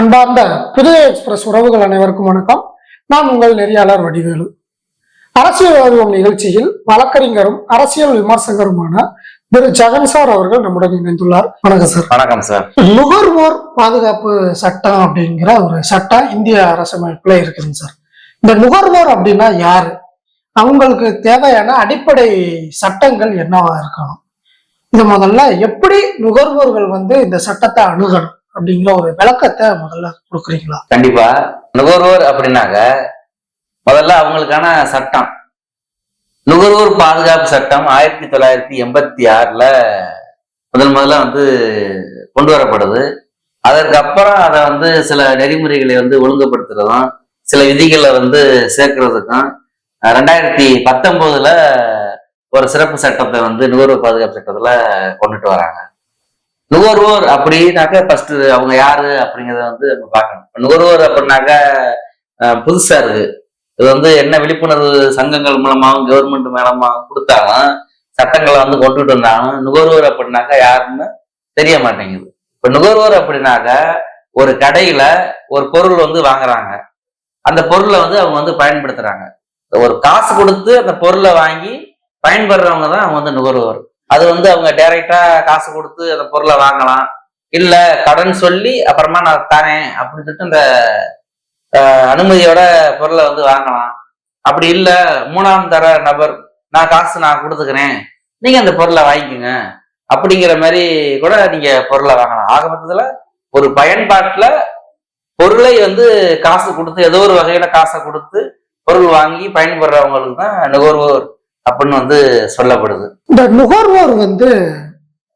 அன்பார்ந்த புதுவை எக்ஸ்பிரஸ் உறவுகள் அனைவருக்கும் வணக்கம். நான் உங்கள் நெறியாளர் வடிவேலு. அரசியல் அறிவோம் நிகழ்ச்சியில் வழக்கறிஞரும் அரசியல் விமர்சகருமான திரு ஜெகன் சார் அவர்கள் நம்முடன் இணைந்துள்ளார். வணக்கம் சார். வணக்கம் சார். நுகர்வோர் பாதுகாப்பு சட்டம் அப்படிங்கிற ஒரு சட்டம் இந்திய அரசமைப்புல இருக்குதுங்க சார். இந்த நுகர்வோர் அப்படின்னா யாரு, அவங்களுக்கு தேவையான அடிப்படை சட்டங்கள் என்னவா இருக்கணும், இது முதல்ல எப்படி நுகர்வோர்கள் இந்த சட்டத்தை அணுகணும் அப்படிங்கிற ஒரு விளக்கத்தை முதல்ல கொடுக்குறீங்களா? கண்டிப்பா. நுகர்வோர் அப்படின்னாக்க முதல்ல அவங்களுக்கான சட்டம் நுகர்வோர் பாதுகாப்பு சட்டம் 1986 முதல்ல கொண்டு வரப்படுது. அதற்கு அப்புறம் அதை சில நெறிமுறைகளை ஒழுங்குபடுத்துறதும் சில விதிகளை சேர்க்கறதுக்கும் 2019 ஒரு சிறப்பு சட்டத்தை நுகர்வோர் பாதுகாப்பு சட்டத்துல கொண்டுட்டு வராங்க. நுகர்வோர் அப்படின்னாக்க ஃபர்ஸ்ட் அவங்க யாரு அப்படிங்கிறத நம்ம பார்க்கணும். நுகர்வோர் அப்படின்னாக்க புதுசா இருக்கு. இது என்ன விழிப்புணர்வு சங்கங்கள் மூலமாகவும் கவர்மெண்ட் மூலமாகவும் கொடுத்தாலும் சட்டங்களை கொண்டுட்டு வந்தாலும் நுகர்வோர் அப்படின்னாக்க யாருன்னு தெரிய மாட்டேங்குது. இப்ப நுகர்வோர் அப்படின்னாக்க ஒரு கடையில ஒரு பொருள் வாங்குறாங்க, அந்த பொருளை அவங்க பயன்படுத்துறாங்க. ஒரு காசு கொடுத்து அந்த பொருளை வாங்கி பயன்படுறவங்க தான் அவங்க நுகர்வோர். அது அவங்க டைரக்டா காசு கொடுத்து அந்த பொருளை வாங்கலாம், இல்ல கடன் சொல்லி அப்புறமா நான் தரேன் அப்படின்னு சொல்லிட்டு இந்த அனுமதியோட பொருளை வாங்கலாம். அப்படி இல்ல மூணாம் தர நபர் நான் காசு நான் கொடுத்துக்கிறேன், நீங்க அந்த பொருளை வாங்கிக்கோங்க அப்படிங்கிற மாதிரி கூட நீங்க பொருளை வாங்கலாம். ஆக மொத்தத்துல ஒரு பயன்பாட்டுல பொருளை காசு கொடுத்து ஏதோ ஒரு வகையில காசை கொடுத்து பொருள் வாங்கி பயன்படுறவங்களுக்கு தான் நுகர்வோர் அப்படின்னு சொல்லப்படுது. இந்த நுகர்வோர்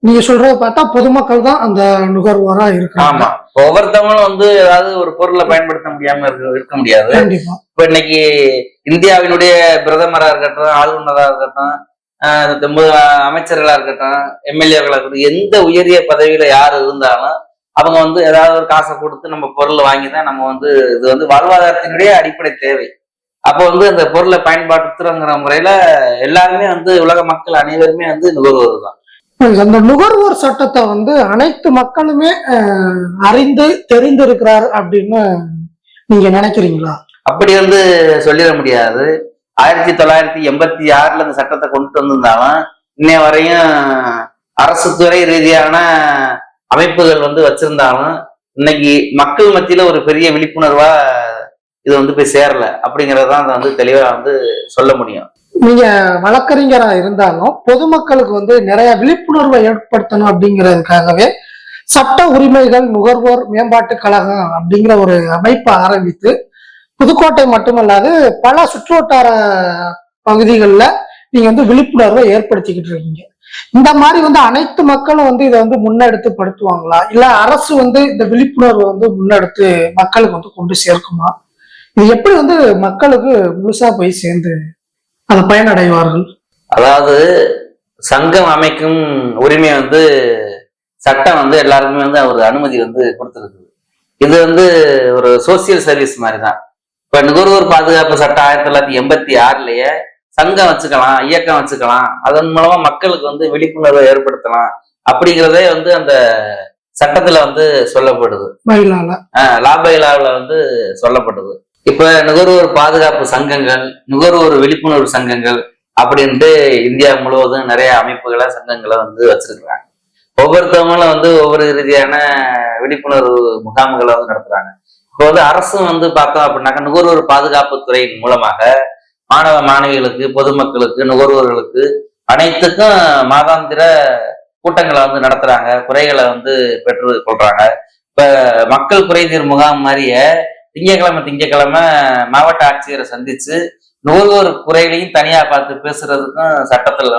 நீங்க சொல்றத பார்த்தா பொதுமக்கள் தான் அந்த நுகர்வோரா இருக்காங்க. ஆமா, ஒவ்வொருத்தவங்களும் ஏதாவது ஒரு பொருளை பயன்படுத்த முடியாம இருக்க முடியாது. இப்ப இன்னைக்கு இந்தியாவினுடைய பிரதமரா இருக்கட்டும், ஆளுநரா இருக்கட்டும், அமைச்சர்களா இருக்கட்டும், எம்எல்ஏக்களா இருக்கட்டும், எந்த உயரிய பதவியில யார் இருந்தாலும் அவங்க ஏதாவது ஒரு காசை கொடுத்து நம்ம பொருள் வாங்கிதான் நம்ம இது வாழ்வாதாரத்தினுடைய அடிப்படை தேவை. அப்போ அந்த பொருளை பயன்படுத்துறங்கிற முறையில எல்லாருமே உலக மக்கள் அனைவருமே நுகர்வோர் தான். அந்த நுகர்வோர் சட்டத்தை அனைத்து மக்களுமே அறிந்து தெரிந்திருக்கிறார் அப்படின்னு நீங்க நினைக்கிறீங்களா? அப்படி சொல்லிட முடியாது. 1986 அந்த சட்டத்தை கொண்டு வந்திருந்தாலும் இன்னைய வரையும் அரசு துறை ரீதியான அமைப்புகள் வச்சிருந்தாலும் இன்னைக்கு மக்கள் மத்தியில ஒரு பெரிய விழிப்புணர்வா இது போய் சேரல அப்படிங்கறதான் தெளிவா சொல்ல முடியும். நீங்க வழக்கறிஞரா இருந்தாலும் பொதுமக்களுக்கு நிறைய விழிப்புணர்வை ஏற்படுத்தணும் அப்படிங்கிறதுக்காகவே சட்ட உரிமைகள் நுகர்வோர் மேம்பாட்டு கழகம் அப்படிங்கிற ஒரு அமைப்பை ஆரம்பித்து புதுக்கோட்டை மட்டுமல்லாது பல சுற்றுவட்டார பகுதிகளில் நீங்க விழிப்புணர்வை ஏற்படுத்திக்கிட்டு இருக்கீங்க. இந்த மாதிரி அனைத்து மக்களும் இதை முன்னெடுத்து படுத்துவாங்களா, இல்ல அரசு இந்த விழிப்புணர்வை முன்னெடுத்து மக்களுக்கு கொண்டு சேர்க்குமா? இது எப்படி மக்களுக்கு முழுசா போய் சேர்ந்து அதை பயனடைவார்கள்? அதாவது சங்கம் அமைக்கும் உரிமை சட்டம் எல்லாருக்குமே ஒரு அனுமதி கொடுத்துருக்கு. இது ஒரு சோசியல் சர்வீஸ் மாதிரி தான். இப்ப நுகர்வோர் பாதுகாப்பு சட்டம் 1986 சங்கம் வச்சுக்கலாம், இயக்கம் வச்சுக்கலாம், அதன் மூலமா மக்களுக்கு விழிப்புணர்வை ஏற்படுத்தலாம் அப்படிங்கிறதே அந்த சட்டத்துல சொல்லப்படுது. லாபைலாவுல சொல்லப்படுது. இப்ப நுகர்வோர் பாதுகாப்பு சங்கங்கள், நுகர்வோர் விழிப்புணர்வு சங்கங்கள் அப்படின்ட்டு இந்தியா முழுவதும் நிறைய அமைப்புகளை சங்கங்களை வச்சிருக்கிறாங்க. ஒவ்வொருத்தவங்களும் ஒவ்வொரு ரீதியான விழிப்புணர்வு முகாம்களை நடத்துறாங்க. இப்போ அரசும் பார்த்தோம் அப்படின்னாக்கா நுகர்வோர் பாதுகாப்பு துறையின் மூலமாக மாணவ மாணவிகளுக்கு, பொதுமக்களுக்கு, நுகர்வோர்களுக்கு அனைத்துக்கும் மாதாந்திர கூட்டங்களை நடத்துறாங்க, குறைகளை பெற்று கொள்றாங்க. இப்ப மக்கள் குறைதீர் முகாம் மாதிரியே திங்கக்கிழமை மாவட்ட ஆட்சியரை சந்திச்சு நுகர்வோர் குறைகளையும் தனியா பார்த்து பேசுறதுக்கும் சட்டத்துல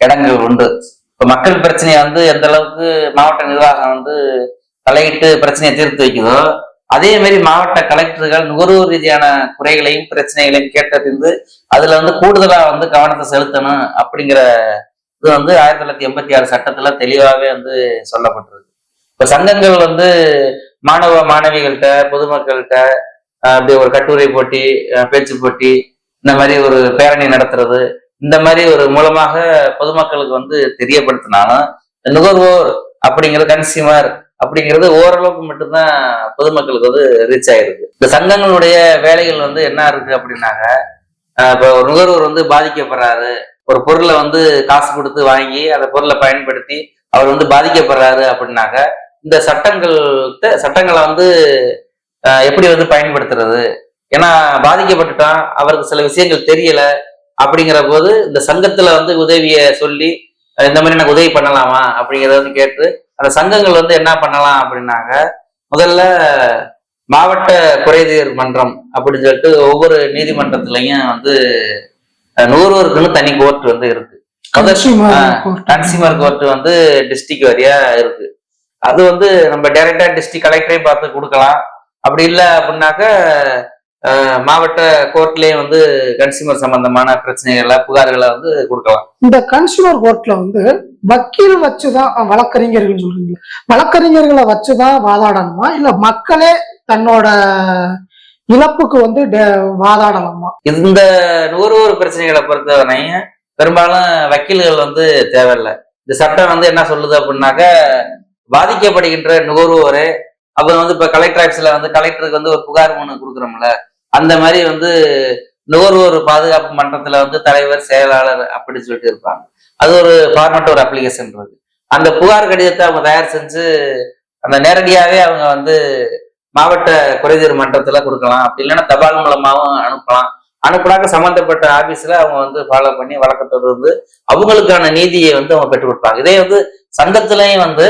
இடங்கள் உண்டு. இப்ப மக்கள் பிரச்சனையை எந்த அளவுக்கு மாவட்ட நிர்வாகம் தலையிட்டு பிரச்சனையை தீர்த்து வைக்குதோ, அதே மாதிரி மாவட்ட கலெக்டர்கள் நுகர்வோர் ரீதியான குறைகளையும் பிரச்சனைகளையும் கேட்டறிந்து அதுல கூடுதலா கவனத்தை செலுத்தணும் அப்படிங்கிற இது 1986 சட்டத்துல தெளிவாகவே சொல்லப்பட்டிருக்கு. இப்ப சங்கங்கள் மாணவ மாணவிகள்கிட்ட, பொதுமக்கள்கிட்ட அப்படி ஒரு கட்டுரை போட்டி, பேச்சு போட்டி, இந்த மாதிரி ஒரு பேரணி நடத்துறது, இந்த மாதிரி ஒரு மூலமாக பொதுமக்களுக்கு தெரியப்படுத்தினாலும் நுகர்வோர் அப்படிங்கிற கன்சியூமர் அப்படிங்கிறது ஓரளவுக்கு மட்டும்தான் பொதுமக்களுக்கு வந்து ரீச் ஆயிருக்கு. இந்த சங்கங்களுடைய வேலைகள் வந்து என்ன இருக்கு அப்படின்னாங்க, இப்போ ஒரு நுகர்வோர் வந்து பாதிக்கப்படுறாரு, ஒரு பொருளை வந்து காசு கொடுத்து வாங்கி அந்த பொருளை பயன்படுத்தி அவர் வந்து பாதிக்கப்படுறாரு அப்படின்னாக்க, இந்த சட்டங்களை வந்து எப்படி வந்து பயன்படுத்துறது, ஏன்னா பாதிக்கப்பட்டுட்டான், அவருக்கு சில விஷயங்கள் தெரியல அப்படிங்கிற போது இந்த சங்கத்துல வந்து உதவிய சொல்லி இந்த மாதிரி எனக்கு உதவி பண்ணலாமா அப்படிங்கிறத வந்து கேட்டு அந்த சங்கங்கள் வந்து என்ன பண்ணலாம் அப்படின்னாங்க, முதல்ல மாவட்ட குறைதீர் மன்றம் அப்படின்னு சொல்லிட்டு ஒவ்வொரு நீதிமன்றத்திலையும் வந்து நுகர்வோருக்குன்னு தனி கோர்ட் வந்து இருக்கு. கன்சியூமர் கோர்ட் வந்து டிஸ்ட்ரிக்ட் வரியா இருக்கு. அது வந்து நம்ம டைரக்டா டிஸ்ட்ரிக்ட் கலெக்டரே பார்த்து கொடுக்கலாம். அப்படி இல்லை அப்படின்னாக்க மாவட்ட கோர்ட்லயே வந்து கன்சியூமர் சம்பந்தமான பிரச்சனைகளை புகார்களை வந்து கொடுக்கலாம். இந்த கன்சியூமர் கோர்ட்ல வந்து வக்கீல் வச்சுதான் வழக்கறிஞர்கள் சொல்றீங்க, வழக்கறிஞர்களை வச்சுதான் வாதாடணுமா இல்ல மக்களே தன்னோட இழப்புக்கு வந்து வாதாடலாமா? இந்த நுகர்வோர் பிரச்சனைகளை பொறுத்தவரை பெரும்பாலும் வக்கீல்கள் வந்து தேவையில்லை. இந்த சட்டம் வந்து என்ன சொல்லுது அப்படின்னாக்க, பாதிக்கப்படுகின்ற நுகர்வோரே அப்ப வந்து இப்ப கலெக்டர் ஆஃபீஸ்ல வந்து கலெக்டருக்கு வந்து ஒரு புகார் மனு கொடுக்குறோம்ல, அந்த மாதிரி வந்து நுகர்வோர் பாதுகாப்பு மன்றத்துல வந்து தலைவர் செயலாளர் அப்படின்னு சொல்லிட்டு இருப்பாங்க. அது ஒரு ஃபார்மட் ஒரு அப்ளிகேஷன் இருக்கு. அந்த புகார் கடிதத்தை அவங்க தயார் செஞ்சு அந்த நேரடியாவே அவங்க வந்து மாவட்ட குறைதீர் மன்றத்துல கொடுக்கலாம். அப்படி இல்லைன்னா தபால் மூலமாவும் அனுப்பலாம். அனுப்புனாக்க சம்பந்தப்பட்ட ஆபீஸ்ல அவங்க வந்து ஃபாலோ பண்ணி வழக்கத்தோடு வந்து அவங்களுக்கான நீதியை வந்து அவங்க பெற்றுக் கொடுப்பாங்க. இதே வந்து சங்கத்திலையும் வந்து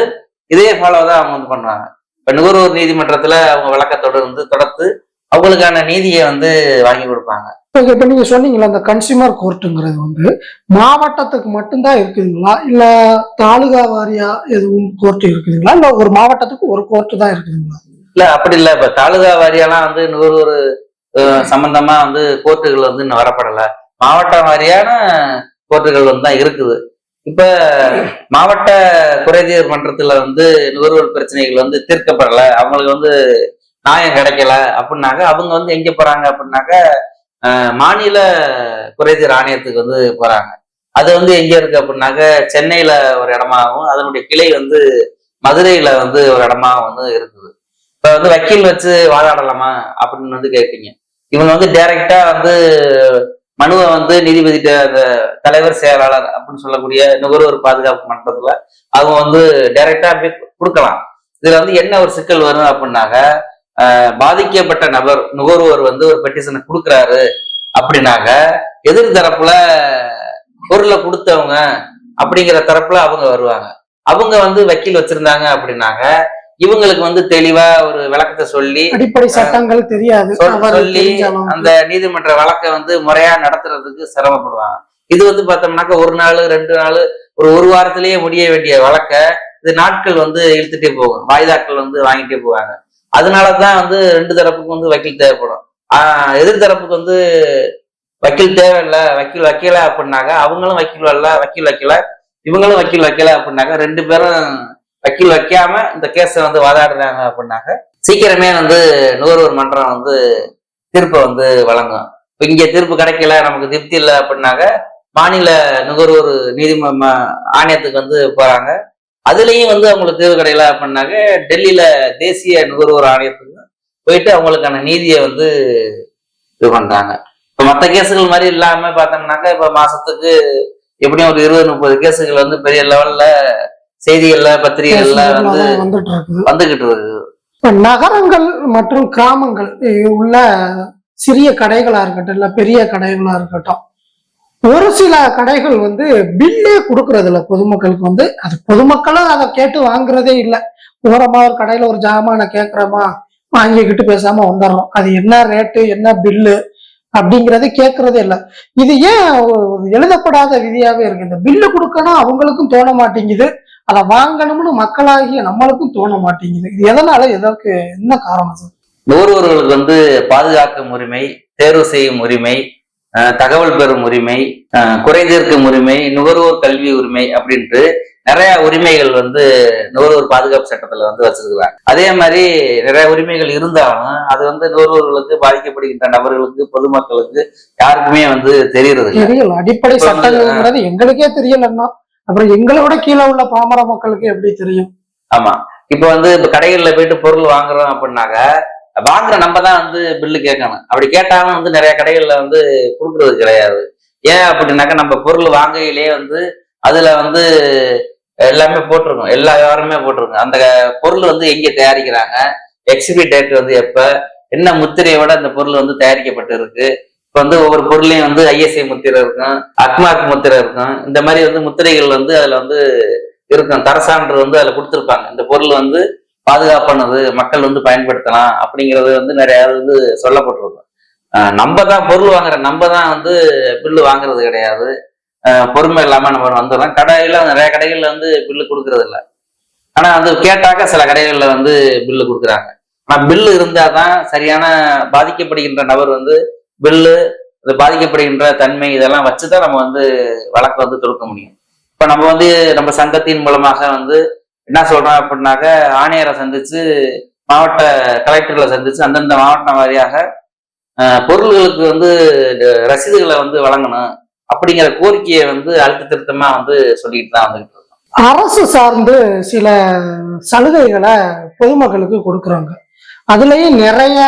இதே ஃபாலோ தான் அவங்க வந்து பண்ணுவாங்க. இப்ப நுகர்வோர் நீதிமன்றத்துல அவங்க வழக்கத்தோடு வந்து தொடர்ந்து அவங்களுக்கான நீதியை வந்து வாங்கி கொடுப்பாங்க. இப்ப நீங்க சொன்னீங்களா அந்த கன்சியூமர் கோர்ட்டுங்கிறது வந்து மாவட்டத்துக்கு மட்டும்தான் இருக்குதுங்களா இல்ல தாலுகா வாரியா எதுவும் கோர்ட் இருக்குதுங்களா இல்ல ஒரு மாவட்டத்துக்கு ஒரு கோர்ட்டு தான் இருக்குதுங்களா? இல்ல அப்படி இல்ல. இப்ப தாலுகா வாரியாலாம் வந்து நுகர்வோர் சம்பந்தமா வந்து கோர்ட்டுகள் வந்து இன்னும் வரப்படல. மாவட்ட வாரியான கோர்ட்டுகள் வந்து தான் இருக்குது. இப்ப மாவட்ட குறைதீர் மன்றத்துல வந்து நுகர்வோர் பிரச்சனைகள் வந்து தீர்க்கப்படல, அவங்களுக்கு வந்து நியாயம் கிடைக்கல அப்படின்னாக்க அவங்க வந்து எங்க போறாங்க அப்படின்னாக்க மாநில குறைதீர் ஆணையத்துக்கு வந்து போறாங்க. அது வந்து எங்க இருக்கு அப்படின்னாக்க சென்னையில ஒரு இடமாகவும் அதனுடைய கிளை வந்து மதுரையில வந்து ஒரு இடமாகவும் வந்து இருக்குது. இப்ப வந்து வக்கீல் வச்சு வாதாடலாமா அப்படின்னு வந்து கேட்பீங்க. இவங்க வந்து டைரக்டா வந்து மனுவை வந்து நீதிபதி தலைவர் செயலாளர் அப்படின்னு சொல்லக்கூடிய நுகர்வோர் பாதுகாப்பு மன்றத்துல அவங்க வந்து டைரக்டா கொடுக்கலாம். இதுல வந்து என்ன ஒரு சிக்கல் வரும் அப்படின்னாக்க, பாதிக்கப்பட்ட நபர் நுகர்வோர் வந்து ஒரு பெட்டிஷனை கொடுக்குறாரு அப்படின்னாக்க எதிர் தரப்புல பொருளை கொடுத்தவங்க அப்படிங்கிற தரப்புல அவங்க வருவாங்க. அவங்க வந்து வக்கீல் வச்சிருந்தாங்க அப்படின்னாக்க இவங்களுக்கு வந்து தெளிவா ஒரு விளக்கத்தை சொல்லி அடிப்படை சட்டங்கள் தெரியாது சொல்லி அந்த நீதிமன்ற வழக்கை வந்து முறையா நடத்துறதுக்கு சிரமப்படுவாங்க. இது வந்து பார்த்தோம்னாக்க ஒரு நாள் 2 நாள் ஒரு வாரத்திலேயே முடிய வேண்டிய வழக்க இது நாட்கள் வந்து இழுத்துட்டே போகும், வாய்தாக்கள் வந்து வாங்கிட்டே போவாங்க. அதனாலதான் வந்து 2 தரப்புக்கு வந்து வக்கீல் தேவைப்படும். எதிர் தரப்புக்கு வந்து வக்கீல் தேவையில்லை, வக்கீல் வைக்கல அப்படின்னாக்க அவங்களும் வக்கீல் வரல, வக்கீல் வைக்கல, இவங்களும் வக்கீல் வைக்கல அப்படின்னாக்க 2 பேரும் வக்கீல் வைக்காம இந்த கேஸை வந்து வாதாடுறாங்க அப்படின்னாக்க சீக்கிரமே வந்து நுகர்வோர் மன்றம் வந்து தீர்ப்பை வந்து வழங்கும். இப்ப இங்க தீர்ப்பு கிடைக்கல, நமக்கு திருப்தி இல்லை அப்படின்னாக்க மாநில நுகர்வோர் ஆணையத்துக்கு வந்து போறாங்க. அதுலயும் வந்து அவங்களுக்கு தீர்வு கிடைக்கல அப்படின்னாக்க டெல்லியில தேசிய நுகர்வோர் ஆணையத்துக்கு போயிட்டு அவங்களுக்கான நீதியை வந்து இது பண்றாங்க. இப்ப மற்ற கேஸுகள் மாதிரி இல்லாம பார்த்தோம்னாக்க இப்ப மாசத்துக்கு எப்படியும் ஒரு 20-30 கேஸுகள் வந்து பெரிய லெவல்ல செய்திகள்ல பத்திரிகைகள்ல வந்து வந்துகிட்டு இருக்கு. நகரங்கள் மற்றும் கிராமங்கள் உள்ள சிறிய கடைகளா இருக்கட்டும் இல்ல பெரிய கடைகளா இருக்கட்டும், ஒரு சில கடைகள் வந்து பில்லே கொடுக்கறது இல்ல பொதுமக்களுக்கு. வந்து அது பொதுமக்களும் அதை கேட்டு வாங்குறதே இல்லை. ஓரமா ஒரு கடையில ஒரு ஜாமான கேட்கறோமா வாங்கிக்கிட்டு பேசாம வந்துடுறோம். அது என்ன ரேட்டு என்ன பில்லு அப்படிங்கறத கேட்கறதே இல்லை. இது ஏன் எழுதப்படாத விதியாவே இருக்கு? இந்த பில்லு கொடுக்கணும் அவங்களுக்கும் தோண மாட்டேங்குது, அதை வாங்கணும்னு மக்களாகிய நம்மளுக்கும் தோண மாட்டேங்குது. இது எதனால, எதற்கு என்ன காரணம் சார்? நுகர்வோர்களுக்கு வந்து பாதுகாக்கும் உரிமை, தேர்வு செய்யும் உரிமை, தகவல் பெறும் உரிமை, குறைதீர்க்கும் உரிமை, நுகர்வோர் கல்வி உரிமை அப்படின்ட்டு நிறைய உரிமைகள் வந்து நுகர்வோர் பாதுகாப்பு சட்டத்துல வந்து வச்சிருக்கிறாங்க. அதே மாதிரி நிறைய உரிமைகள் இருந்தாலும் அது வந்து நுகர்வோர்களுக்கு, பாதிக்கப்படுகின்ற நபர்களுக்கு, பொதுமக்களுக்கு யாருக்குமே வந்து தெரியறது தெரியல. அடிப்படை சட்டங்கள் எங்களுக்கே தெரியலன்னா அப்புறம் எங்களோட கீழே உள்ள பாமர மக்களுக்கு எப்படி தெரியும்? ஆமா, இப்ப வந்து இப்ப கடைகள்ல போயிட்டு பொருள் வாங்குறோம் அப்படின்னாக்க வாங்குற நம்ம தான் வந்து பில்லு கேட்கணும். அப்படி கேட்டாலும் வந்து நிறைய கடைகள்ல வந்து கொடுக்கறது கிடையாது. ஏன் அப்படின்னாக்கா நம்ம பொருள் வாங்கையிலேயே வந்து அதுல வந்து எல்லாமே போட்டிருக்கோம், எல்லா விவரமே போட்டிருக்கோம். அந்த பொருள் வந்து எங்க தயாரிக்கிறாங்க, எக்ஸ்பிரி டேட் வந்து எப்ப, என்ன முத்திரையோட அந்த பொருள் வந்து தயாரிக்கப்பட்டு இருக்கு. இப்ப வந்து ஒவ்வொரு பொருளையும் வந்து ஐஎஸ்ஐ முத்திரை இருக்கும், அக்மார்க் முத்திரை இருக்கும். இந்த மாதிரி வந்து முத்திரைகள் வந்து அதுல வந்து இருக்கும். தரசான்று வந்து அதுல கொடுத்துருப்பாங்க. இந்த பொருள் வந்து பாதுகாப்பானது, மக்கள் வந்து பயன்படுத்தலாம் அப்படிங்கிறது வந்து நிறைய வந்து சொல்லப்பட்டிருக்கும். நம்ம தான் பொருள் வாங்குற நம்ம தான் வந்து பில்லு வாங்குறது கிடையாது. பொறுமை இல்லாம நம்ம வந்துடுறோம். கடையில நிறைய கடைகள்ல வந்து பில்லு கொடுக்கறது இல்லை. ஆனா வந்து கேட்டாக்க சில கடைகள்ல வந்து பில்லு கொடுக்குறாங்க. ஆனா பில்லு இருந்தாதான் சரியான பாதிக்கப்படுகின்ற நபர் வந்து பில்லு, பாதிக்கப்படுகின்ற தன்மை இதெல்லாம் வச்சுதான் நம்ம வந்து வழக்கு வந்து தொடுக்க முடியும். இப்ப நம்ம வந்து நம்ம சங்கத்தின் மூலமாக வந்து என்ன சொல்றோம் அப்படின்னாக்க, ஆணையரை சந்திச்சு, மாவட்ட கலெக்டர்களை சந்திச்சு அந்தந்த மாவட்ட வாரியாக பொருள்களுக்கு வந்து ரசீதுகளை வந்து வழங்கணும் அப்படிங்கிற கோரிக்கையை வந்து அழுத்த திருத்தமா வந்து சொல்லிட்டு தான் வந்துகிட்டு இருக்கோம். அரசு சார்ந்து சில சலுகைகளை பொதுமக்களுக்கு கொடுக்குறாங்க. அதுலயும் நிறைய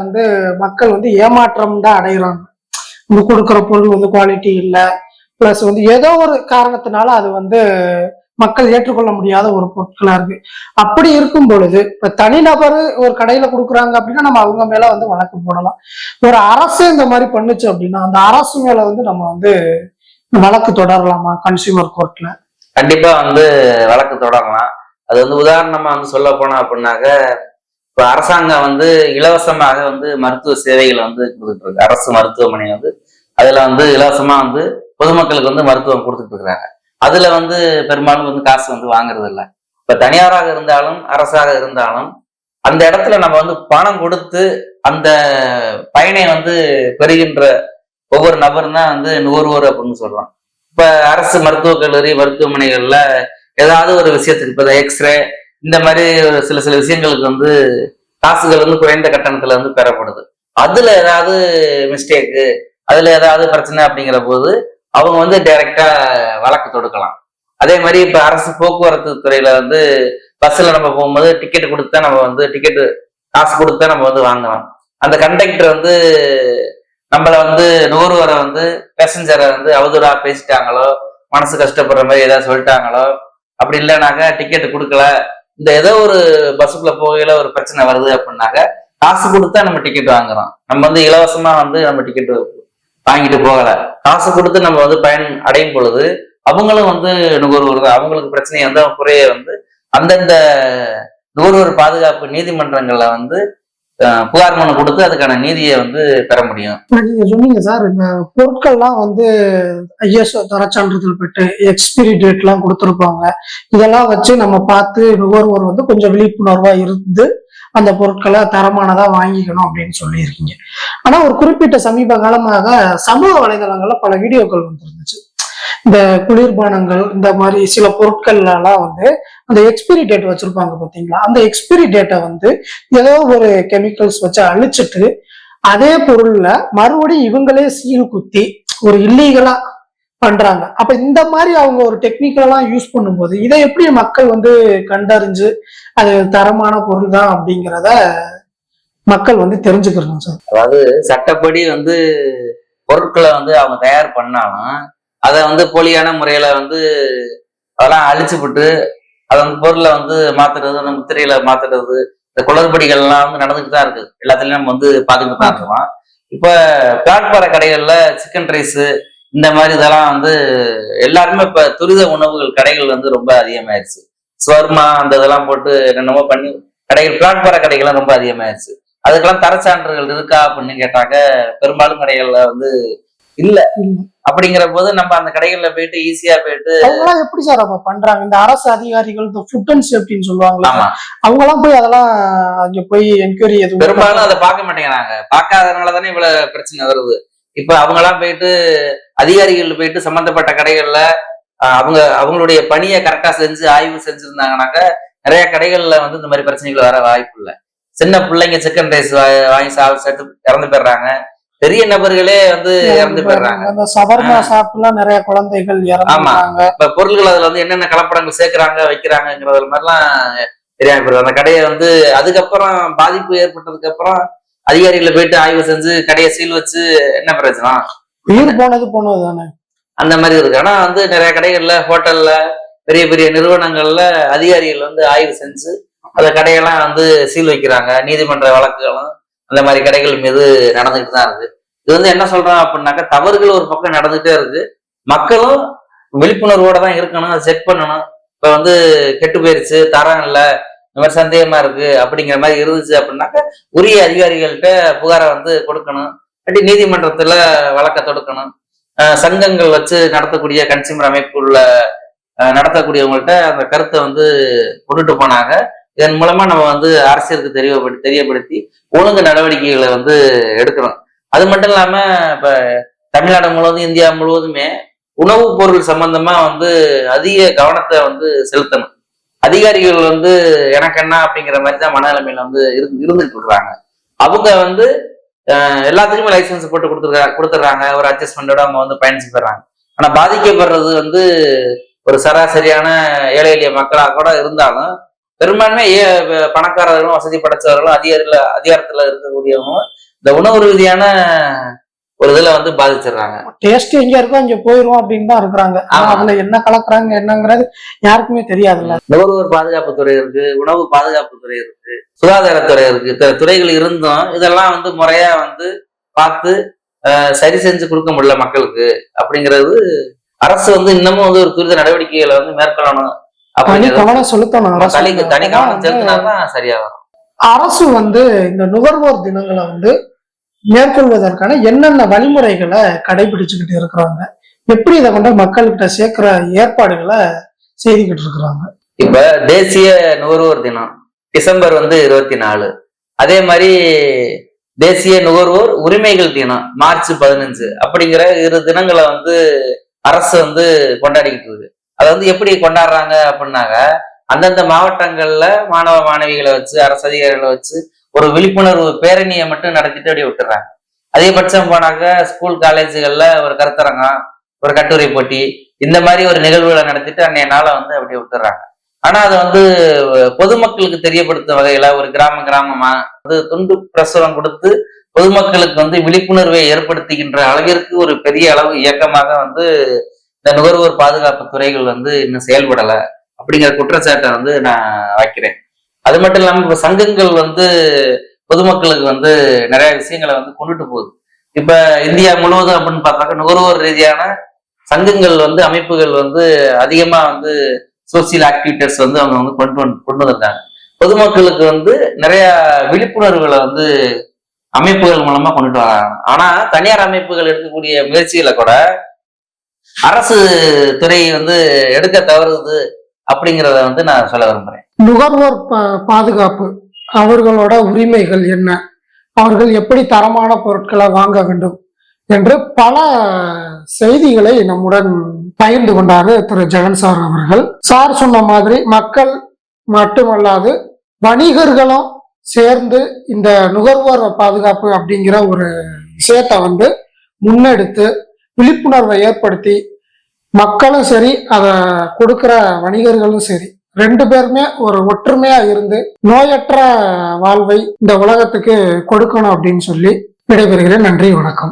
வந்து மக்கள் வந்து ஏமாற்றம் தான் அடைகிறாங்க. இந்த கொடுக்குற பொருள் வந்து குவாலிட்டி இல்லை, பிளஸ் வந்து ஏதோ ஒரு காரணத்தினால அது வந்து மக்கள் ஏற்றுக்கொள்ள முடியாத ஒரு பொருட்களா இருக்கு. அப்படி இருக்கும் பொழுது இப்ப தனிநபர் ஒரு கடையில கொடுக்குறாங்க அப்படின்னா நம்ம அவங்க மேல வந்து வழக்கு போடலாம். ஒரு அரசு இந்த மாதிரி பண்ணுச்சு அப்படின்னா அந்த அரசு மேல வந்து நம்ம வந்து வழக்கு தொடரலாமா கன்சியூமர் கோர்ட்ல? கண்டிப்பா வந்து வழக்கு தொடரலாம். அது வந்து உதாரணமா வந்து சொல்ல போனோம் அப்படின்னாக்க, இப்ப அரசாங்கம் வந்து இலவசமாக வந்து மருத்துவ சேவைகளை வந்து கொடுத்துட்டு இருக்கு. அரசு மருத்துவமனை வந்து அதுல வந்து இலவசமா வந்து பொதுமக்களுக்கு வந்து மருத்துவம் கொடுத்துட்டு இருக்கிறாங்க. அதுல வந்து பெரும்பாலும் வந்து காசு வந்து வாங்குறது இல்லை. இப்ப தனியாராக இருந்தாலும் அரசாக இருந்தாலும் அந்த இடத்துல நம்ம வந்து பணம் கொடுத்து அந்த பயனை வந்து பெறுகின்ற ஒவ்வொரு நபரும் தான் வந்து நுகர்வோர் அப்படின்னு சொல்றோம். இப்ப அரசு மருத்துவக் கல்லூரி மருத்துவமனைகள்ல ஏதாவது ஒரு விஷயத்துக்கு இப்ப எக்ஸ்ரே இந்த மாதிரி சில சில விஷயங்களுக்கு வந்து காசுகள் வந்து குறைந்த கட்டணத்துல வந்து பெறப்படுது. அதுல ஏதாவது மிஸ்டேக்கு, அதுல ஏதாவது பிரச்சனை அப்படிங்கிற போது அவங்க வந்து டைரக்டா வழக்கு தொடுக்கலாம். அதே மாதிரி இப்ப அரசு போக்குவரத்து துறையில வந்து பஸ்ல நம்ம போகும்போது டிக்கெட் கொடுத்தா நம்ம வந்து டிக்கெட் காசு கொடுத்தா நம்ம வந்து வாங்கலாம். அந்த கண்டக்டர் வந்து நம்மள வந்து நுகர்வோரை வந்து பேசஞ்சரை வந்து அவதூறா பேசிட்டாங்களோ, மனசு கஷ்டப்படுற மாதிரி ஏதாவது சொல்லிட்டாங்களோ, அப்படி இல்லைனாக்க டிக்கெட் கொடுக்கல, இந்த ஏதோ ஒரு பஸ்ஸுக்குள்ள போகையில ஒரு பிரச்சனை வருது அப்படின்னாக்க காசு கொடுத்தா நம்ம டிக்கெட் வாங்குறோம். நம்ம வந்து இலவசமா வந்து நம்ம டிக்கெட் வாங்கிட்டு போகல, காசு கொடுத்து நம்ம வந்து பயன் அடையும் பொழுது அவங்களும் வந்து நுகர்வோர் தான். அவங்களுக்கு பிரச்சனையை வந்து குறைய வந்து அந்தந்த நுகர்வோர் பாதுகாப்பு நீதிமன்றங்கள்ல வந்து புகார் மனு கொடுத்து அதுக்கான நீதியை வந்து பெற முடியும். நீங்க சொன்னீங்க சார், இந்த பொருட்கள்லாம் வந்து ஐஎஸ்ஓ தரச்சான்றிதழ் பெற்று எக்ஸ்பிரி டேட் எல்லாம் கொடுத்துருப்பாங்க. இதெல்லாம் வச்சு நம்ம பார்த்து நுகர்வோர் வந்து கொஞ்சம் விழிப்புணர்வா இருந்து அந்த பொருட்களை தரமானதா வாங்கிக்கணும் அப்படின்னு சொல்லியிருக்கீங்க. ஆனா ஒரு குறிப்பிட்ட சமீப காலமாக சமூக வலைதளங்கள்ல பல வீடியோக்கள் வந்துருந்துச்சு. இந்த குளிர்பானங்கள் இந்த மாதிரி சில பொருட்கள் எல்லாம் வந்து அந்த எக்ஸ்பிரி டேட் வச்சிருப்பாங்க பாத்தீங்களா, அந்த எக்ஸ்பிரி டேட்டை வந்து ஏதோ ஒரு கெமிக்கல்ஸ் வச்சு அழிச்சிட்டு அதே பொருள்ல மறுபடியும் இவங்களே சீல் குத்தி ஒரு இல்லீகலா பண்றாங்க. அப்ப இந்த மாதிரி அவங்க ஒரு டெக்னிக்கலெல்லாம் யூஸ் பண்ணும்போது இதை எப்படி மக்கள் வந்து கண்டறிஞ்சு அது தரமான பொருள் தான் அப்படிங்கிறத மக்கள் வந்து தெரிஞ்சுக்கிறோம் சார். அதாவது சட்டப்படி வந்து பொருட்களை வந்து அவங்க தயார் பண்ணாலும் அதை வந்து போலியான முறையில வந்து அதெல்லாம் அழிச்சுவிட்டு அதை வந்து பொருளை வந்து மாத்துறது, அந்த முத்திரையில மாத்துறது, இந்த குளறுபடிகள் எல்லாம் வந்து நடந்துட்டு தான் இருக்கு. எல்லாத்துலயும் நம்ம வந்து பாத்துக்கிட்டு தான் இருக்கலாம். இப்ப பிளாட்பார கடைகள்ல சிக்கன் ரைஸ் இந்த மாதிரி இதெல்லாம் வந்து எல்லாருமே இப்ப துரித உணவுகள் கடைகள் வந்து ரொம்ப அதிகமாயிருச்சு. ஸ்வர்மா அந்த இதெல்லாம் போட்டு என்னென்னமோ பண்ணி கடைகள், பிளாட்பார கடைகள்லாம் ரொம்ப அதிகமாயிருச்சு. அதுக்கெல்லாம் தரச்சான்றுகள் இருக்கா அப்படின்னு கேட்டாக்க பெரும்பாலும் கடைகள்ல வந்து இல்ல. அப்படிங்கிற போது நம்ம அந்த கடைகள்ல போயிட்டு ஈஸியா போயிட்டு அவங்களாம் எப்படி சார் அப்ப பண்றாங்க? இந்த அரசு அதிகாரிகள் இந்த ஃபுட் அண்ட் சேஃப்டின்னு சொல்லுவாங்க, அவங்க எல்லாம் போய் அதெல்லாம் அங்க போய் என்கொயரி எதுவும் பெரும்பாலும் அதை பார்க்க மாட்டேங்கிறாங்க. பார்க்காதனாலதானே இவ்வளவு பிரச்சனை வருது. இப்ப அவங்க எல்லாம் போயிட்டு அதிகாரிகள் போயிட்டு சம்பந்தப்பட்ட கடைகள்ல அவங்களுடைய பணியை கரெக்டா செஞ்சு ஆய்வு செஞ்சிருந்தாங்கன்னாக்க நிறைய கடைகள்ல வந்து இந்த மாதிரி பிரச்சனைகள் வர வாய்ப்பு இல்லை. சின்ன பிள்ளைங்க சிக்கன் ரைஸ் வாங்கி சாப்பிட்டு இறந்து போயிடுறாங்க. பெரிய நபர்களே வந்து இறந்து போயிடுறாங்க. அந்த சவர்மா சாப்பிட்டுலாம் நிறைய குழந்தைகள் இறந்தாங்க. இப்ப பொருள்கள் அதுல வந்து என்னென்ன கலப்படங்கள் சேர்க்கிறாங்க வைக்கிறாங்கிறதுல மாதிரிலாம் தெரியாம போயிருக்கு. அந்த கடையை வந்து அதுக்கப்புறம் பாதிப்பு ஏற்பட்டதுக்கு அப்புறம் அதிகாரிகளை போயிட்டு ஆய்வு செஞ்சு கடையை சீல் வச்சு என்ன பிரச்சனை, உயிர் போனது தானே. அந்த மாதிரி இருக்கு. ஆனா வந்து நிறைய கடைகள்ல, ஹோட்டல்ல, பெரிய பெரிய நிறுவனங்கள்ல அதிகாரிகள் வந்து ஆய்வு செஞ்சு அந்த கடையெல்லாம் வந்து சீல் வைக்கிறாங்க. நீதிமன்ற வழக்குகளும் அந்த மாதிரி கடைகள் மீது நடந்துகிட்டு தான் இருக்கு. இது வந்து என்ன சொல்றோம் அப்படின்னாக்கா, தவறுகள் ஒரு பக்கம் நடந்துகிட்டே இருக்கு, மக்களும் விழிப்புணர்வோட தான் இருக்கணும், அதை செக் பண்ணணும். இப்ப வந்து கெட்டு போயிருச்சு, தரம் இல்லை, இந்த மாதிரி சந்தேகமா இருக்கு அப்படிங்கிற மாதிரி இருந்துச்சு அப்படின்னாக்கா உரிய அதிகாரிகள்கிட்ட புகாரை வந்து கொடுக்கணும், இல்லாட்டி நீதிமன்றத்துல வழக்க தொடுக்கணும். சங்கங்கள் வச்சு நடத்தக்கூடிய கன்சியூமர் அமைப்புள்ள நடத்தக்கூடியவங்கள்ட்ட அந்த கருத்தை வந்து கொண்டுட்டு போனாங்க. இதன் மூலமா நம்ம வந்து அரசியலுக்கு தெரியப்படுத்தி ஒழுங்கு நடவடிக்கைகளை வந்து எடுக்கணும். அது மட்டும் இல்லாம இப்ப தமிழ்நாடு முழுவதும், இந்தியா முழுவதுமே உணவுப் பொருள் சம்பந்தமா வந்து அதிக கவனத்தை வந்து செலுத்தணும். அதிகாரிகள் வந்து எனக்கு என்ன அப்படிங்கிற மாதிரி தான் மனநிலைமையில வந்து இருந்துட்டு இருக்கிறாங்க. அவங்க வந்து எல்லாத்துக்குமே லைசன்ஸ் போட்டு கொடுத்துட்றாங்க, ஒரு அட்ஜஸ்ட்மெண்டோட அவங்க வந்து பயணிச்சு போயிடுறாங்க. ஆனா பாதிக்கப்படுறது வந்து ஒரு சராசரியான ஏழை எளிய மக்களாக கூட இருந்தாலும், பெரும்பான்மை பணக்காரர்களும் வசதி படைச்சவர்களும் அதிகாரத்துல இருக்கக்கூடியவங்க இந்த உணவு ரீதியான ஒரு இதுல வந்து பாதிச்சிடுறாங்க. டேஸ்ட் எங்க இருக்கோ அங்க போயிருவோம் அப்படின்னு தான் இருக்கிறாங்க. அதுல என்ன கலக்குறாங்க என்னங்கிறது யாருக்குமே தெரியாதுல்ல. நுகர்வோர் பாதுகாப்புத்துறை இருக்கு, உணவு பாதுகாப்புத்துறை இருக்கு, சுகாதாரத்துறை இருக்கு. இத்தனை துறைகள் இருந்தும் இதெல்லாம் வந்து முறையா வந்து பார்த்து சரி செஞ்சு கொடுக்க முடியல மக்களுக்கு. அப்படிங்கிறது அரசு வந்து இன்னமும் வந்து ஒரு துரித நடவடிக்கைகளை வந்து மேற்கொள்ளணும். கவனம் செலுத்தணும். தனி கவனம் செலுத்தினாதான் சரியா வரும். அரசு வந்து இந்த நுகர்வோர் தினங்களை வந்து மேற்கொள்வதற்கான என்னென்ன வழிமுறைகளை கடைபிடிச்சுக்கிட்டு இருக்கிறாங்க, எப்படி இதை கொண்டு மக்கள்கிட்ட சேர்க்கிற ஏற்பாடுகளை செய்துக்கிட்டு இருக்கிறாங்க. இப்ப தேசிய நுகர்வோர் தினம் டிசம்பர் வந்து 24, அதே மாதிரி தேசிய நுகர்வோர் உரிமைகள் தினம் மார்ச் 15 அப்படிங்கிற 2 தினங்களை வந்து அரசு வந்து கொண்டாடிக்கிட்டு இருக்கு. அதை வந்து எப்படி கொண்டாடுறாங்க அப்படின்னாக்க, அந்தந்த மாவட்டங்கள்ல மாணவ மாணவிகளை வச்சு, அரசு அதிகாரிகளை வச்சு ஒரு விழிப்புணர்வு பேரணியை மட்டும் நடத்திட்டு அப்படியே விட்டுறாங்க. அதிகபட்சம் போனாக்க ஸ்கூல் காலேஜுகள்ல ஒரு கருத்தரங்கம், ஒரு கட்டுரை போட்டி, இந்த மாதிரி ஒரு நிகழ்வுகளை நடத்திட்டு அன்னைய நாளை வந்து அப்படியே விட்டுறாங்க. ஆனா அதை வந்து பொதுமக்களுக்கு தெரியப்படுத்தும் வகையில ஒரு கிராமமா வந்து துண்டு பிரசுரம் கொடுத்து பொதுமக்களுக்கு வந்து விழிப்புணர்வை ஏற்படுத்துகின்ற அளவிற்கு ஒரு பெரிய அளவு இயக்கமாக வந்து இந்த நுகர்வோர் பாதுகாப்பு துறைகள் வந்து இன்னும் செயல்படல அப்படிங்கிற குற்றச்சாட்டை வந்து நான் வைக்கிறேன். அது மட்டும் இல்லாம இப்ப சங்கங்கள் வந்து பொதுமக்களுக்கு வந்து நிறைய விஷயங்களை வந்து கொண்டுட்டு போகுது. இப்ப இந்தியா முழுவதும் அப்படின்னு பார்த்தாக்க நுகர்வோர் ரீதியான சங்கங்கள் வந்து அமைப்புகள் வந்து அதிகமா வந்து சோசியல் ஆக்டிவிட்டர்ஸ் வந்து அவங்க வந்து கொண்டு வந்திருக்காங்க. பொதுமக்களுக்கு வந்து நிறைய விழிப்புணர்வுகளை வந்து அமைப்புகள் மூலமா கொண்டுட்டு வராங்க. ஆனா தனியார் அமைப்புகள் எடுக்கக்கூடிய முயற்சிகளை கூட அரசு துறை வந்து எடுக்க தவறுது அப்படிங்கிறத வந்து நான் சொல்ல விரும்புறேன். நுகர்வோர் பாதுகாப்பு, அவர்களோட உரிமைகள் என்ன, அவர்கள் எப்படி தரமான பொருட்களை வாங்க வேண்டும் என்று பல செய்திகளை நம்முடன் பகிர்ந்து கொண்டாரு திரு ஜெகன் சார் அவர்கள். சார் சொன்ன மாதிரி மக்கள் மட்டுமல்லாது வணிகர்களும் சேர்ந்து இந்த நுகர்வோர் பாதுகாப்பு அப்படிங்கிற ஒரு விஷயத்தை வந்து முன்னெடுத்து விழிப்புணர்வை ஏற்படுத்தி, மக்களும் சரி அதை கொடுக்கிற வணிகர்களும் சரி 2 பேருமே ஒரு ஒற்றுமையா இருந்து நோயற்ற வாழ்வை இந்த உலகத்துக்கு கொடுக்கணும் அப்படின்னு சொல்லி விடைபெறுகிறேன். நன்றி, வணக்கம்.